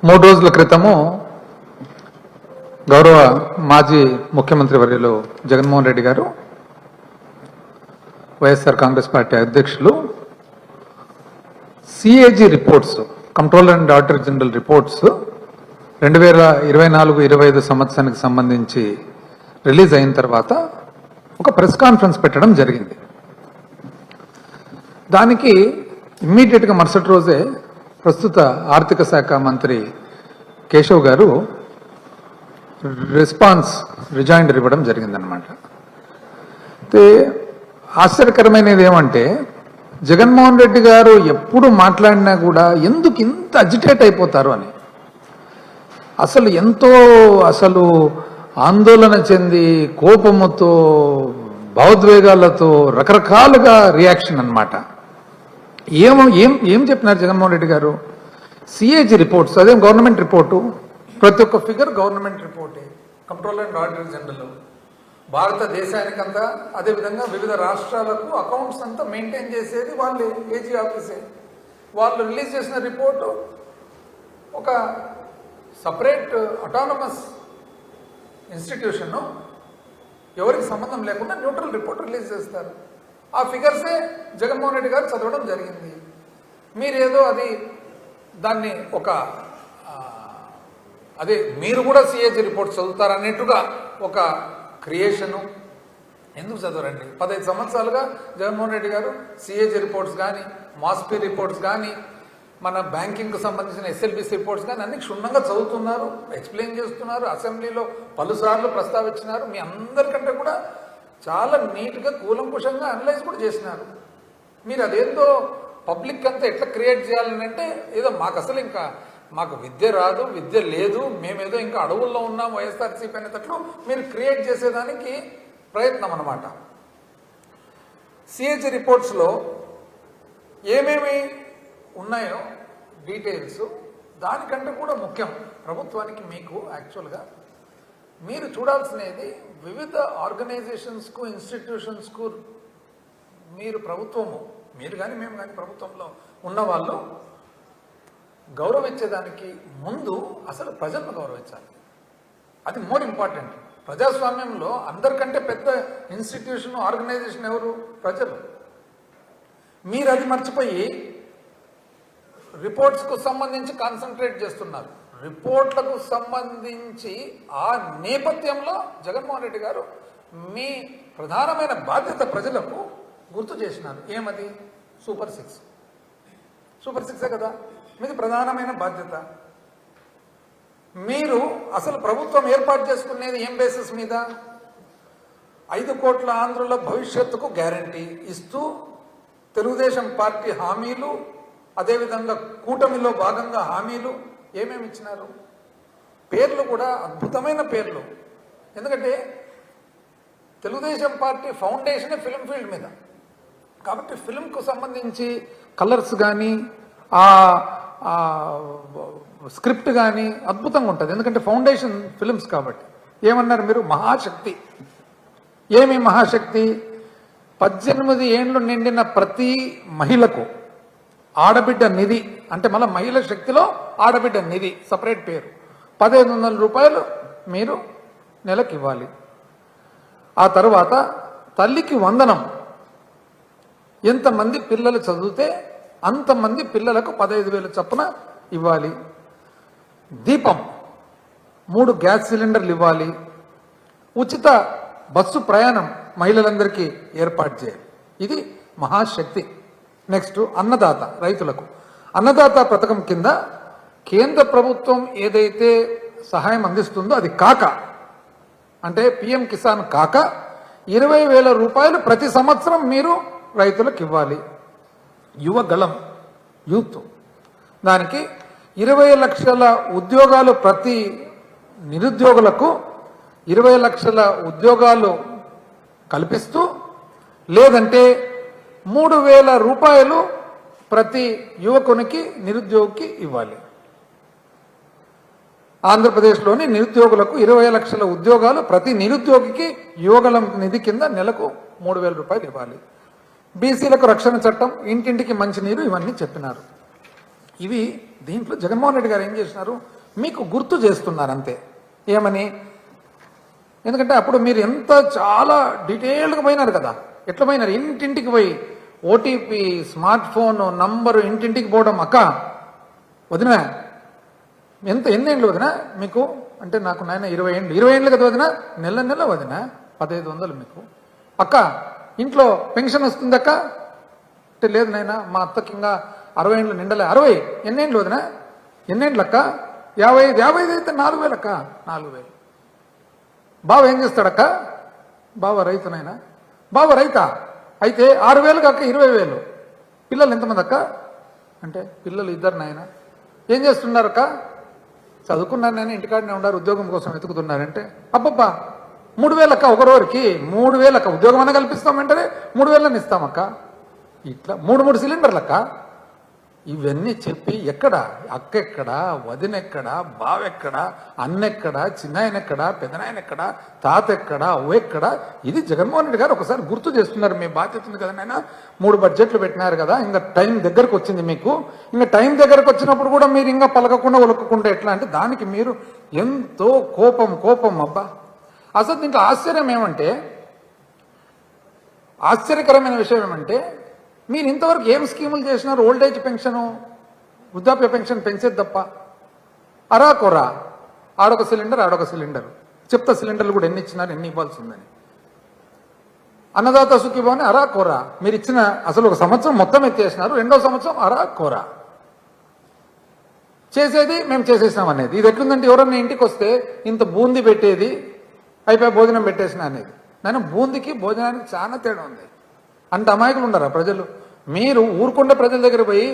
3 రోజుల క్రితము గౌరవ మాజీ ముఖ్యమంత్రి వర్యులు జగన్మోహన్ రెడ్డి గారు వైఎస్ఆర్ కాంగ్రెస్ పార్టీ అధ్యక్షులు CAG reports controller and auditor general reports 2024-25 సంవత్సరానికి సంబంధించి రిలీజ్ అయిన తర్వాత ఒక ప్రెస్ కాన్ఫరెన్స్ పెట్టడం జరిగింది. దానికి ఇమ్మీడియట్గా మరుసటి రోజే ప్రస్తుత ఆర్థిక శాఖ మంత్రి కేశవ్ గారు రెస్పాన్స్ రిజైండర్ ఇవ్వడం జరిగిందనమాట. అయితే ఆశ్చర్యకరమైనది ఏమంటే జగన్మోహన్ రెడ్డి గారు ఎప్పుడు మాట్లాడినా కూడా ఎందుకు ఇంత అజిటేట్ అయిపోతారు అని అసలు ఆందోళన చెంది కోపముతో భావోద్వేగాలతో రకరకాలుగా రియాక్షన్ అన్నమాట. ఏం చెప్పినారు జగన్మోహన్ రెడ్డి గారు? సిఏజీ రిపోర్ట్స్, అదేం గవర్నమెంట్ రిపోర్టు, ప్రతి ఒక్క ఫిగర్ గవర్నమెంట్ రిపోర్టే, కంట్రోలర్ అండ్ ఆడిటర్ జనరల్ భారతదేశానికంతా, అదేవిధంగా వివిధ రాష్ట్రాలకు అకౌంట్స్ అంతా మెయింటైన్ చేసేది వాళ్ళే, ఏజీ ఆఫీసే. వాళ్ళు రిలీజ్ చేసిన రిపోర్టు ఒక సపరేట్ అటానమస్ ఇన్స్టిట్యూషన్, ఎవరికి సంబంధం లేకుండా న్యూట్రల్ రిపోర్ట్ రిలీజ్ చేస్తారు. ఆ ఫిగర్సే జగన్మోహన్ రెడ్డి గారు చదవడం జరిగింది. మీరేదో దాన్ని మీరు కూడా సిఏజీ రిపోర్ట్ చదువుతారన్నట్టుగా ఒక క్రియేషను. ఎందుకు చదవరండి? 15 సంవత్సరాలుగా జగన్మోహన్ రెడ్డి గారు సిఏజీ రిపోర్ట్స్ కానీ, మాస్పీ రిపోర్ట్స్ కానీ, మన బ్యాంకింగ్కు సంబంధించిన ఎస్ఎల్బిసి రిపోర్ట్స్ కానీ అన్ని క్షుణ్ణంగా చదువుతున్నారు, ఎక్స్ప్లెయిన్ చేస్తున్నారు, అసెంబ్లీలో పలుసార్లు ప్రస్తావించినారు. మీ అందరికంటే కూడా చాలా నీట్గా కూలంకుషంగా అనలైజ్ కూడా చేసినారు. మీరు అదేందో పబ్లిక్ అంతా ఎట్లా క్రియేట్ చేయాలని అంటే, ఏదో మాకు విద్య రాదు, విద్య లేదు, మేమేదో ఇంకా అడవుల్లో ఉన్నాం వైఎస్ఆర్సీపీ అనేటట్లు మీరు క్రియేట్ చేసేదానికి ప్రయత్నం అన్నమాట. సిఏజీ రిపోర్ట్స్లో ఏమేమి ఉన్నాయో డీటెయిల్స్, దానికంటే కూడా ముఖ్యం ప్రభుత్వానికి మీకు యాక్చువల్గా మీరు చూడాల్సినది వివిధ ఆర్గనైజేషన్స్కు, ఇన్స్టిట్యూషన్స్కు మీరు ప్రభుత్వము, మీరు కానీ మేము కానీ ప్రభుత్వంలో ఉన్నవాళ్ళు గౌరవించేదానికి ముందు అసలు ప్రజలను గౌరవించాలి. అది మోర్ ఇంపార్టెంట్. ప్రజాస్వామ్యంలో అందరికంటే పెద్ద ఇన్స్టిట్యూషన్, ఆర్గనైజేషన్ ఎవరు? ప్రజలు. మీరు అది మర్చిపోయి రిపోర్ట్స్కు సంబంధించి కాన్సన్ట్రేట్ చేస్తున్నారు. రిపోర్ట్లకు సంబంధించి ఆ నేపథ్యంలో జగన్మోహన్ రెడ్డి గారు మీ ప్రధానమైన బాధ్యత ప్రజలకు గుర్తు చేసినారు. ఏమది? సూపర్ సిక్సే కదా మీది ప్రధానమైన బాధ్యత. మీరు అసలు ప్రభుత్వం ఏర్పాటు చేసుకునేది ఏం బేసిస్ మీద? 5 కోట్ల ఆంధ్రుల భవిష్యత్తుకు గ్యారంటీ ఇస్తూ తెలుగుదేశం పార్టీ హామీలు, అదేవిధంగా కూటమిలో భాగంగా హామీలు ఏమేమి ఇచ్చినారు? పేర్లు కూడా అద్భుతమైన పేర్లు. ఎందుకంటే తెలుగుదేశం పార్టీ ఫౌండేషనే ఫిల్మ్ ఫీల్డ్ మీద, కాబట్టి ఫిల్మ్కు సంబంధించి కలర్స్ కానీ, ఆ స్క్రిప్ట్ కానీ అద్భుతంగా ఉంటుంది. ఎందుకంటే ఫౌండేషన్ ఫిల్మ్స్ కాబట్టి. ఏమన్నారు మీరు? మహాశక్తి. ఏమి మహాశక్తి? 18 ఏండ్లు నిండిన ప్రతి మహిళకు ఆడబిడ్డ నిధి, అంటే మళ్ళీ మహిళ శక్తిలో ఆడబిడ్డ నిధి సపరేట్ పేరు, 1500 రూపాయలు మీరు నెలకు ఇవ్వాలి. ఆ తర్వాత తల్లికి వందనం, ఎంతమంది పిల్లలు చదివితే అంతమంది పిల్లలకు 15,000 చొప్పున ఇవ్వాలి. దీపం, 3 గ్యాస్ సిలిండర్లు ఇవ్వాలి. ఉచిత బస్సు ప్రయాణం మహిళలందరికీ ఏర్పాటు చేయాలి. ఇది మహాశక్తి. నెక్స్ట్ అన్నదాత, రైతులకు అన్నదాత పథకం కింద కేంద్ర ప్రభుత్వం ఏదైతే సహాయం అందిస్తుందో అది కాక, అంటే పిఎం కిసాన్ కాక 20,000 రూపాయలు ప్రతి సంవత్సరం మీరు రైతులకు ఇవ్వాలి. యువగళం, యూత్, దానికి 20 లక్షల ఉద్యోగాలు, ప్రతి నిరుద్యోగులకు 20 లక్షల ఉద్యోగాలు కల్పిస్తూ, లేదంటే 3,000 రూపాయలు ప్రతి యువకునికి, నిరుద్యోగికి ఇవ్వాలి. ఆంధ్రప్రదేశ్లోని నిరుద్యోగులకు 20 లక్షల ఉద్యోగాలు, ప్రతి నిరుద్యోగికి యువగళం నిధి కింద నెలకు 3,000 రూపాయలు ఇవ్వాలి. బీసీలకు రక్షణ చట్టం, ఇంటింటికి మంచినీరు, ఇవన్నీ చెప్పినారు. ఇవి దీంట్లో జగన్మోహన్ రెడ్డి గారు ఏం చేసినారు, మీకు గుర్తు చేస్తున్నారు అంతే. ఏమని? ఎందుకంటే అప్పుడు మీరు ఎంత చాలా డీటెయిల్డ్గా పోయినారు కదా. ఎట్లా పోయినారు? ఇంటింటికి పోయి ఓటీపీ, స్మార్ట్ ఫోన్ నంబరు, ఇంటింటికి పోవడం. అక్క వదిన ఎన్నేళ్ళు వదిన మీకు అంటే, నాకు నాయన 20 ఏళ్ళు. 20 ఏళ్ళు కదా వదిన, నెల నెల వదిన 1500 మీకు. అక్క ఇంట్లో పెన్షన్ వస్తుందక్క అంటే, లేదు నాయన మా అత్తకి ఇంకా 60 ఏళ్ళు నిండలే. 60 ఎన్నేళ్ళు వదిన, ఎన్నేళ్ళు అక్క? 55 అయితే 4000 అక్క, 4000. బావ ఏం చేస్తాడక్క? బావ రైతునైనా. బావ రైతా అయితే 6000 అక్క 20,000. పిల్లలు ఎంతమంది అక్క అంటే, పిల్లలు 2 నాయన. ఏం చేస్తున్నారు అక్క? చదువుకున్నారు నేను, ఇంటికాడనే ఉన్నారు, ఉద్యోగం కోసం వెతుకుతున్నారంటే, అబ్బబ్బా 3000 అక్క ఒకరోరికి. 3000 అక్క ఉద్యోగం అన్న కల్పిస్తామంటే 3000 ఇస్తామక్క. ఇట్లా 3 సిలిండర్లు అక్క. ఇవన్నీ చెప్పి ఎక్కడ అక్క ఎక్కడ, వదిన ఎక్కడ, బావెక్కడ, అన్నెక్కడ, చిన్నాయనెక్కడ, పెదనాయనెక్కడ, తాత ఎక్కడ, అవ్వ ఎక్కడ? ఇది జగన్మోహన్ రెడ్డి గారు ఒకసారి గుర్తు చేస్తున్నారు. మీ బాధ్యత ఉంది కదా నాయన, 3 బడ్జెట్లు పెట్టినారు కదా, ఇంకా టైం దగ్గరకు వచ్చింది మీకు. ఇంకా టైం దగ్గరకు వచ్చినప్పుడు కూడా మీరు ఇంకా పలకకుండా ఒలకకుండా ఎట్లా అంటే, దానికి మీరు ఎంతో కోపం అబ్బా. అసలు దీంట్లో ఆశ్చర్యకరమైన విషయం ఏమంటే, మీరు ఇంతవరకు ఏం స్కీములు చేసినారు? ఓల్డేజ్ పెన్షను, వృద్ధాప్య పెన్షన్ పెంచేది తప్ప అరాకొరా. ఆడొక సిలిండర్ చెప్తా, సిలిండర్లు కూడా ఎన్ని ఇచ్చినారు, ఎన్ని ఇవ్వాల్సి ఉందని. అన్నదాత సుఖీభావని అరాకొరా మీరు ఇచ్చిన, అసలు 1 సంవత్సరం మొత్తం ఎత్తేసినారు, 2వ సంవత్సరం అరాకొరా. చేసేది మేము చేసేసినాం అనేది. ఇది ఎట్లుందంటే, ఎవరన్నా ఇంటికి వస్తే ఇంత బూందీ పెట్టేది, అయిపోయి భోజనం పెట్టేసిన అనేది. నేను బూందీకి భోజనానికి చాలా తేడా ఉంది. అంత అమాయకులు ఉండరా ప్రజలు? మీరు ఊరుకుండే ప్రజల దగ్గర పోయి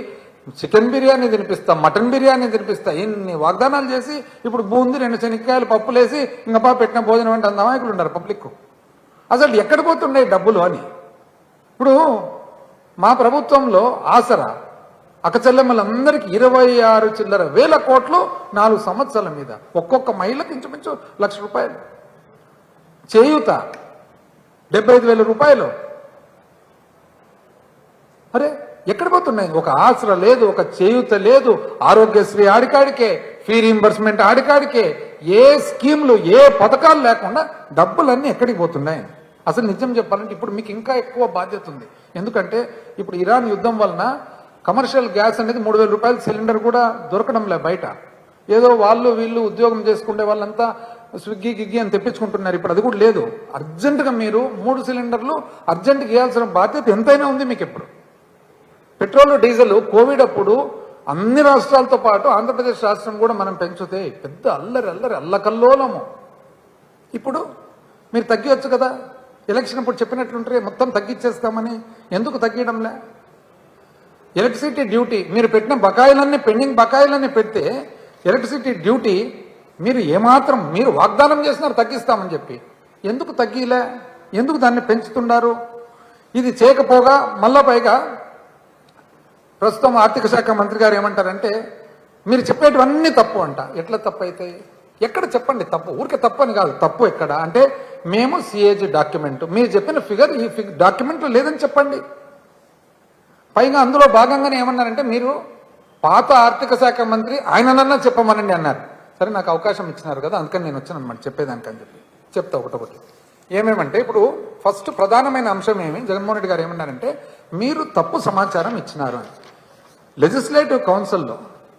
చికెన్ బిర్యానీ తినిపిస్తా, మటన్ బిర్యానీ తినిపిస్తా, ఇన్ని వాగ్దానాలు చేసి ఇప్పుడు బూందీ 2 శనక్కాయలు పప్పులేసి ఇంకా పెట్టిన భోజనం అంటే అంత అమాయకులు ఉండరు పబ్లిక్. అసలు ఎక్కడ పోతున్నాయి డబ్బులు అని. ఇప్పుడు మా ప్రభుత్వంలో ఆసరా అక్కచెల్లెమ్మలందరికీ 26 చిల్లర వేల కోట్లు 4 సంవత్సరాల మీద, ఒక్కొక్క మహిళకి ఇంచుమించు ₹1,00,000. చేయూత 75,000 రూపాయలు. అరే ఎక్కడ పోతున్నాయి? ఒక ఆసరా లేదు, ఒక చేయూత లేదు, ఆరోగ్యశ్రీ ఆడికాడికే, ఫీ రీంబర్స్మెంట్ ఆడికాడికే, ఏ స్కీమ్లు, ఏ పథకాలు లేకుండా డబ్బులన్నీ ఎక్కడికి పోతున్నాయి? అసలు నిజం చెప్పాలంటే ఇప్పుడు మీకు ఇంకా ఎక్కువ బాధ్యత ఉంది. ఎందుకంటే ఇప్పుడు ఇరాన్ యుద్ధం వలన కమర్షియల్ గ్యాస్ అనేది 3,000 రూపాయల సిలిండర్ కూడా దొరకడంలే బయట. ఏదో వీళ్ళు ఉద్యోగం చేసుకునే వాళ్ళంతా స్విగ్గీ గిగ్గి అని తెప్పించుకుంటున్నారు. ఇప్పుడు అది కూడా లేదు. అర్జెంటుగా మీరు 3 సిలిండర్లు అర్జెంటుగా ఇవ్వాల్సిన బాధ్యత ఎంతైనా ఉంది మీకు. ఇప్పుడు పెట్రోల్, డీజిల్ కోవిడ్ అప్పుడు అన్ని రాష్ట్రాలతో పాటు ఆంధ్రప్రదేశ్ రాష్ట్రం కూడా మనం పెంచితే పెద్ద అల్లకల్లోలము. ఇప్పుడు మీరు తగ్గివచ్చు కదా. ఎలక్షన్ అప్పుడు చెప్పినట్లుంటే మొత్తం తగ్గించేస్తామని. ఎందుకు తగ్గించడంలే? ఎలక్ట్రిసిటీ డ్యూటీ మీరు పెట్టిన బకాయిలన్నీ, పెండింగ్ బకాయిలన్నీ పెడితే ఎలక్ట్రిసిటీ డ్యూటీ మీరు ఏమాత్రం మీరు వాగ్దానం చేసినారు తగ్గిస్తామని చెప్పి, ఎందుకు తగ్గిలే? ఎందుకు దాన్ని పెంచుతున్నారు? ఇది చేయకపోగా మళ్ళా పైగా ప్రస్తుతం ఆర్థిక శాఖ మంత్రి గారు ఏమంటారంటే, మీరు చెప్పేటివన్నీ తప్పు అంట. ఎట్లా తప్పు అవుతాయి? ఎక్కడ చెప్పండి తప్పు? ఊరికే తప్పు అని కాదు, తప్పు ఎక్కడ అంటే, మేము సిఏజీ డాక్యుమెంట్, మీరు చెప్పిన ఫిగర్ ఈ డాక్యుమెంట్లో లేదని చెప్పండి. పైగా అందులో భాగంగానే ఏమన్నారంటే, మీరు పాత ఆర్థిక శాఖ మంత్రి ఆయననన్నా చెప్పమనండి అన్నారు. సరే నాకు అవకాశం ఇచ్చినారు కదా, అందుకని నేను వచ్చాను అనమాట చెప్పేదానికని చెప్పి చెప్తా ఒకటొకటి. ఏమేమంటే ఇప్పుడు ఫస్ట్ ప్రధానమైన అంశం ఏమి, జగన్మోహన్ రెడ్డి గారు ఏమన్నారంటే, మీరు తప్పు సమాచారం ఇచ్చినారు అని. లెజిస్లేటివ్ కౌన్సిల్లో,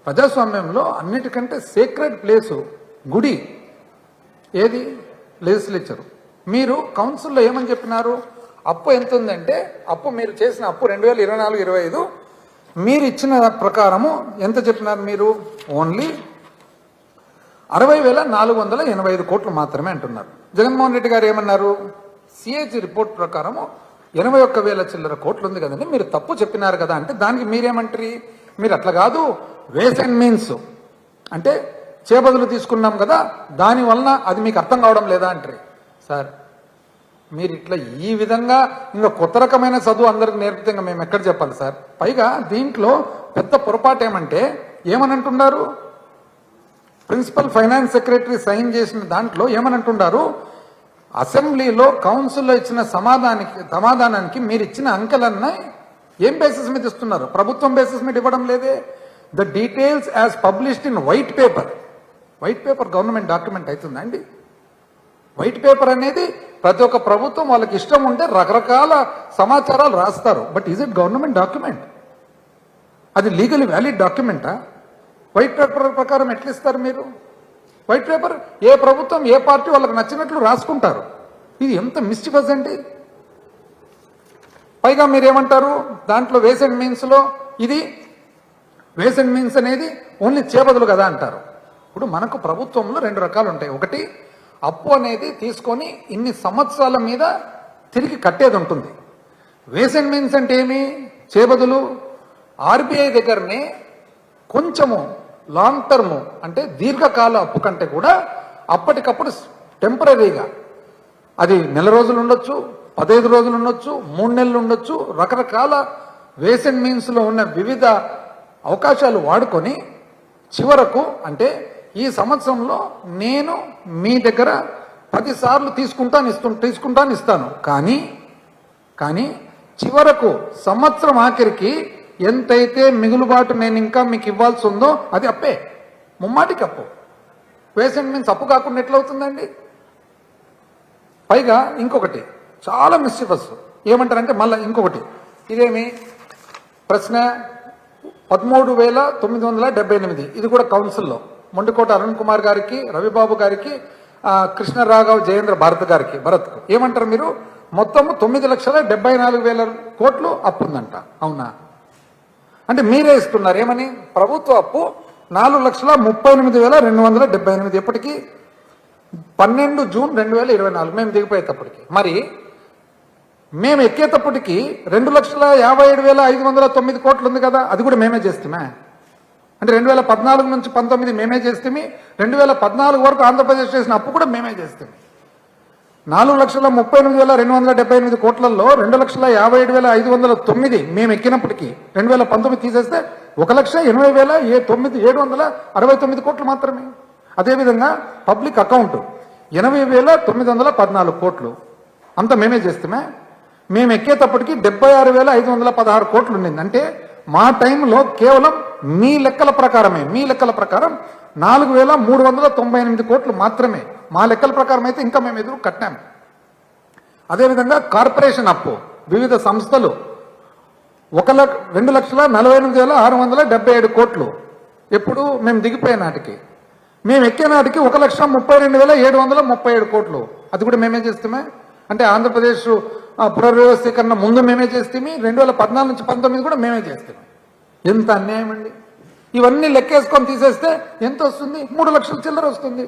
ప్రజాస్వామ్యంలో అన్నిటికంటే సేక్రెడ్ ప్లేసు గుడి ఏది? లెజిస్లేచరు. మీరు కౌన్సిల్లో ఏమని చెప్పినారు? అప్పు ఎంత ఉందంటే, అప్పు మీరు చేసిన అప్పు 2024-25 మీరు ఇచ్చిన ప్రకారము ఎంత చెప్పినారు? మీరు ఓన్లీ 60,485 కోట్లు మాత్రమే అంటున్నారు. జగన్మోహన్ రెడ్డి గారు ఏమన్నారు? సిఏజీ రిపోర్ట్ ప్రకారము 81,000 చిల్లర కోట్లు ఉంది కదండి, మీరు తప్పు చెప్పినారు కదా అంటే, దానికి మీరేమంటారు? మీరు అట్లా కాదు, వేస్ అండ్ మీన్స్ అంటే చేబదులు తీసుకున్నాం కదా, దానివలన అది మీకు అర్థం కావడం లేదా అంటారు. సార్ మీరు ఇట్లా ఈ విధంగా ఇంకా కొత్త రకమైన చదువు అందరికి నేర్పితే ఇంకా మేము ఎక్కడ చెప్పాలి సార్? పైగా దీంట్లో పెద్ద పొరపాటు ఏమంటే, ఏమనంటున్నారు? ప్రిన్సిపల్ ఫైనాన్స్ సెక్రటరీ సైన్ చేసిన దాంట్లో ఏమనంటున్నారు? అసెంబ్లీలో కౌన్సిల్లో ఇచ్చిన సమాధానానికి మీరు ఇచ్చిన అంకెలన్నీ ఏం బేసిస్ మీద ఇస్తున్నారు? ప్రభుత్వం బేసిస్ మీద ఇవ్వడం లేదే, the details as published in white paper. White paper government document అవుతుందా అండి? వైట్ పేపర్ అనేది ప్రతి ఒక్క ప్రభుత్వం వాళ్ళకి ఇష్టం ఉంటే రకరకాల సమాచారాలు రాస్తారు. But is it government document? అది లీగలీ వ్యాలిడ్ డాక్యుమెంటా? వైట్ పేపర్ ప్రకారం ఎట్లా ఇస్తారు మీరు? వైట్ పేపర్ ఏ ప్రభుత్వం ఏ పార్టీ వాళ్ళకి నచ్చినట్లు రాసుకుంటారు. ఇది ఎంత మిస్చిఫస్ అండి. పైగా మీరేమంటారు, దాంట్లో వేస్ అండ్ మీన్స్లో ఇది వేస్ అండ్ మీన్స్ అనేది ఓన్లీ చేబదులు కదా అంటారు. ఇప్పుడు మనకు ప్రభుత్వంలో రెండు రకాలు ఉంటాయి. ఒకటి, అప్పు అనేది తీసుకొని ఇన్ని సంవత్సరాల మీద తిరిగి కట్టేది ఉంటుంది. వేస్ అండ్ మీన్స్ అంటే ఏమి? చేబదులు. ఆర్బీఐ దగ్గరనే కొంచెము లాంగ్ టర్మ్ అంటే దీర్ఘకాల అప్పు కంటే కూడా అప్పటికప్పుడు టెంపరీగా అది నెల రోజులు ఉండొచ్చు, 15 రోజులు ఉండొచ్చు, 3 నెలలు ఉండొచ్చు, రకరకాల వేస్ అండ్ మీన్స్లో ఉన్న వివిధ అవకాశాలు వాడుకొని చివరకు అంటే ఈ సంవత్సరంలో నేను మీ దగ్గర 10 సార్లు తీసుకుంటాను ఇస్తాను, కానీ చివరకు సంవత్సరం ఆఖరికి ఎంతైతే మిగులుబాటు నేను ఇంకా మీకు ఇవ్వాల్సి ఉందో అది అప్పే, ముమ్మాటికి అప్పు. వేస్ అండ్ మీన్స్ అప్పు కాకుండా ఎట్లా అవుతుందండి? పైగా ఇంకొకటి చాలా మిస్చిఫస్ ఏమంటారంటే మళ్ళీ ఇంకొకటి, ఇదేమి ప్రశ్న 13,978. ఇది కూడా కౌన్సిల్లో మొండికోట అరుణ్ కుమార్ గారికి, రవిబాబు గారికి, కృష్ణరాఘవ్ జయేంద్ర భరత్కు ఏమంటారు మీరు? మొత్తం 9,74,000 కోట్లు అప్పు ఉందంట. అవునా? అంటే మీరే ఇస్తున్నారు ఏమని? ప్రభుత్వ అప్పు 4,38,278. ఎప్పటికీ 12 జూన్ 2024 మేము దిగిపోయేటప్పటికి. మరి మేము ఎక్కేటప్పటికి 2,57,509 కోట్లు ఉంది కదా, అది కూడా మేమే చేస్తామే. అంటే 2014 నుంచి 19 మేమే చేస్తామి, 2014 వరకు ఆంధ్రప్రదేశ్ చేసిన అప్పు కూడా మేమే చేస్తాం. 4,38,278 కోట్లలో 2,57,509 మేము ఎక్కినప్పటికీ 2019 తీసేస్తే 1,80,769 కోట్లు మాత్రమే. అదేవిధంగా పబ్లిక్ అకౌంట్ 80,914 కోట్లు అంత మేమే చేస్తామే. మేము ఎక్కేటప్పటికి 76,516 కోట్లు ఉండింది. అంటే మా టైంలో కేవలం మీ లెక్కల ప్రకారం 4,398 కోట్లు మాత్రమే. మా లెక్కల ప్రకారం అయితే ఇంకా మేము ఎదురు కట్టాము. అదేవిధంగా కార్పొరేషన్ అప్పు వివిధ సంస్థలు 2,48,677 కోట్లు ఎప్పుడు మేము దిగిపోయే నాటికి. మేము ఎక్కే నాటికి 1,32,737 కోట్లు అది కూడా మేమే చేస్తామే. అంటే ఆంధ్రప్రదేశ్ పునర్వ్యవస్థీకరణ ముందు మేమే చేస్తాము, 2014 నుంచి 19 కూడా మేమే చేస్తాము. ఎంత అన్యాయం అండి. ఇవన్నీ లెక్కేసుకొని తీసేస్తే ఎంత వస్తుంది? 3 లక్షల చిల్లర వస్తుంది.